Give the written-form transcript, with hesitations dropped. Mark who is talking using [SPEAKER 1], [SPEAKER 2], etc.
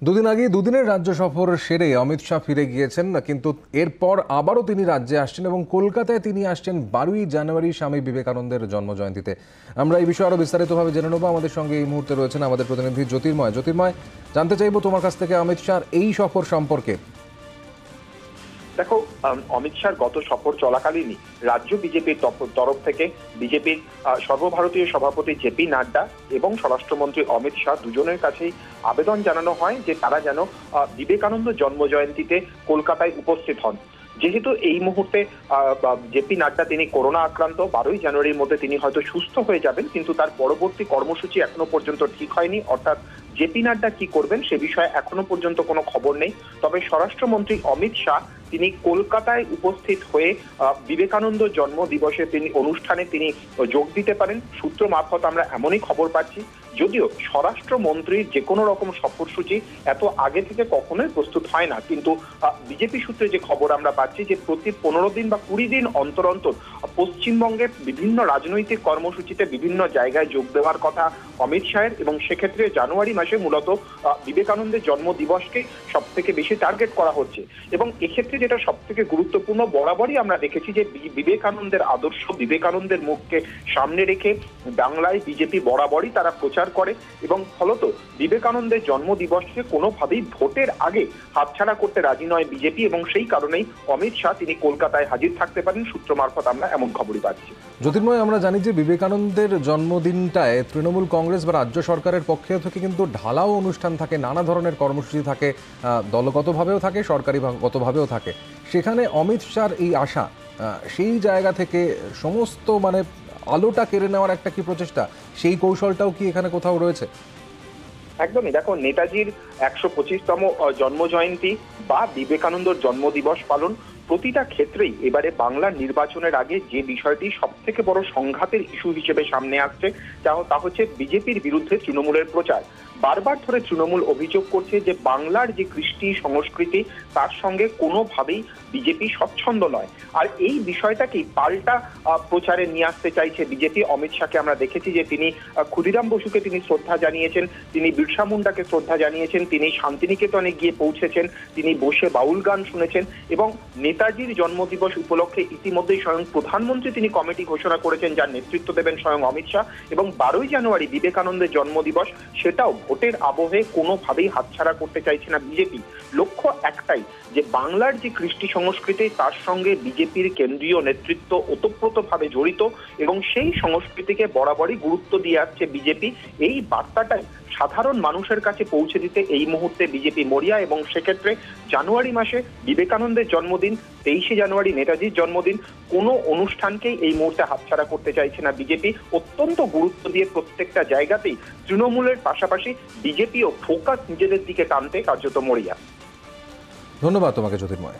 [SPEAKER 1] দুদিন আগে দুদিনের রাজ্য সফর সেরে অমিত শাহ ফিরে গিয়েছেন, কিন্তু এরপর আবারও তিনি রাজ্যে আসছেন এবং কলকাতায় তিনি আসছেন 12ই জানুয়ারি স্বামী বিবেকানন্দের জন্মজয়ন্তীতে। আমরা এই বিষয়ে আরো বিস্তারিতভাবে জেনে নেব। আমাদের সঙ্গে এই মুহূর্তে রয়েছেন আমাদের প্রতিনিধি জ্যোতির্ময়। জ্যোতির্ময়, জানতে চাইবো তোমার কাছ থেকে অমিত শাহর এই সফর সম্পর্কে।
[SPEAKER 2] দেখো, অমিত শাহর গত সফর চলাকালীনই রাজ্য বিজেপির তরফ থেকে বিজেপির সর্বভারতীয় সভাপতি জেপি নাড্ডা এবং স্বরাষ্ট্রমন্ত্রী অমিত শাহ দুজনের কাছেই আবেদন জানানো হয় যে তারা যেন বিবেকানন্দ জন্মজয়ন্তীতে কলকাতায় উপস্থিত হন। যেহেতু এই মুহূর্তে জেপি নাড্ডা তিনি করোনা আক্রান্ত, 12ই জানুয়ারির মধ্যে তিনি হয়তো সুস্থ হয়ে যাবেন, কিন্তু তার পরবর্তী কর্মসূচি এখনো পর্যন্ত ঠিক হয়নি। অর্থাৎ জেপি নাড্ডা কি করবেন সে বিষয়ে এখনো পর্যন্ত কোনো খবর নেই। তবে স্বরাষ্ট্রমন্ত্রী অমিত শাহ তিনি কলকাতায় উপস্থিত হয়ে বিবেকানন্দ জন্ম দিবসে তিনি অনুষ্ঠানে তিনি যোগ দিতে পারেন। সূত্র মারফত আমরা এমনই খবর পাচ্ছি। যদিও স্বরাষ্ট্রমন্ত্রীর যে কোনো রকম সফরসূচি এত আগে থেকে কখনোই প্রস্তুত হয় না, কিন্তু বিজেপি সূত্রে যে খবর আমরা পাচ্ছি যে প্রতি 15 দিন বা 20 দিন অন্তর অন্তর পশ্চিমবঙ্গের বিভিন্ন রাজনৈতিক কর্মসূচিতে বিভিন্ন জায়গায় যোগ দেওয়ার কথা অমিত শাহের, এবং সেক্ষেত্রে জানুয়ারি মাসে মূলত বিবেকানন্দের জন্ম দিবসকে সব থেকে বেশি টার্গেট করা হচ্ছে। এবং এক্ষেত্রে যেটা সব থেকে গুরুত্বপূর্ণ, বরাবরই আমরা দেখেছি যে বিবেকানন্দের আদর্শ, বিবেকানন্দের মুখকে সামনে রেখে বাংলায় বিজেপি বরাবরই তারা প্রচার করে, এবং ফলত বিবেকানন্দের জন্ম দিবসকে কোনোভাবেই ভোটের আগে হাতছাড়া করতে রাজি নয় বিজেপি, এবং সেই কারণেই অমিত শাহ তিনি কলকাতায় হাজির থাকতে পারেন। সূত্র মারফত আমরা এমন খবরই পাচ্ছি।
[SPEAKER 1] জ্যোতির্ময়, আমরা জানি যে বিবেকানন্দের জন্মদিনটায় তৃণমূল কংগ্রেস বা রাজ্য সরকারের পক্ষ থেকে কিন্তু ঢালাও অনুষ্ঠান থাকে, নানা ধরনের কর্মসূচি থাকে, দলগতভাবেও থাকে, সরকারিগতভাবেও থাকে। সেখানে অমিত শাহর এই আশা, সেই জায়গা থেকে সমস্ত আলোটা কেড়ে নেওয়ার একটা কি প্রচেষ্টা, সেই কৌশলটাও কি এখানে কোথাও রয়েছে?
[SPEAKER 2] একদমই। দেখো, নেতাজির 125তম জন্মজয়ন্তী বা বিবেকানন্দর জন্মদিবস পালন প্রতিটা ক্ষেত্রেই এবারে বাংলার নির্বাচনের আগে যে বিষয়টি সব থেকে বড় সংঘাতের ইস্যু হিসেবে সামনে আসছে তা হচ্ছে বিজেপির বিরুদ্ধে তৃণমূলের প্রচার। বারবার ধরে তৃণমূল অভিযোগ করছে যে বাংলার যে কৃষ্টি সংস্কৃতি তার সঙ্গে কোনোভাবেই বিজেপি স্বচ্ছন্দ নয়। আর এই বিষয়টাকেই পাল্টা প্রচারে নিয়ে আসতে চাইছে বিজেপি। অমিত শাহকে আমরা দেখেছি যে তিনি ক্ষুদিরাম বসুকে তিনি শ্রদ্ধা জানিয়েছেন, তিনি বিরসা মুন্ডাকে শ্রদ্ধা জানিয়েছেন, তিনি শান্তিনিকেতনে গিয়ে পৌঁছেছেন, তিনি বসে বাউল গান শুনেছেন, এবং নেতাজির জন্মদিবস উপলক্ষে ইতিমধ্যেই স্বয়ং প্রধানমন্ত্রী তিনি কমিটি ঘোষণা করেছেন যার নেতৃত্ব দেবেন স্বয়ং অমিত শাহ। এবং 12ই জানুয়ারি বিবেকানন্দের জন্মদিবস, সেটাও ভোটের আবহে কোনোভাবেই হাতছাড়া করতে চাইছে না বিজেপি। লক্ষ্য একটাই, যে বাংলার যে কৃষ্টি সংস্কৃতি তার সঙ্গে বিজেপির কেন্দ্রীয় নেতৃত্ব ওতপ্রোতভাবে জড়িত, এবং সেই সংস্কৃতিকে বরাবরই গুরুত্ব দিয়ে আসছে বিজেপি। এই বার্তাটাই সাধারণ মানুষের কাছে পৌঁছে দিতে এই মুহূর্তে বিজেপি মরিয়া, এবং সেক্ষেত্রে জানুয়ারি মাসে বিবেকানন্দের জন্মদিন, 23শে জানুয়ারি নেতাজির জন্মদিন, কোনো অনুষ্ঠানকেই এই মুহূর্তে হাতছাড়া করতে চাইছে না বিজেপি। অত্যন্ত গুরুত্ব দিয়ে প্রত্যেকটা জায়গাতেই তৃণমূলের পাশাপাশি বিজেপিও ফোকাস নিজেদের দিকে টানতে কার্যত মরিয়া।
[SPEAKER 1] ধন্যবাদ তোমাকে জ্যোতির্ময়।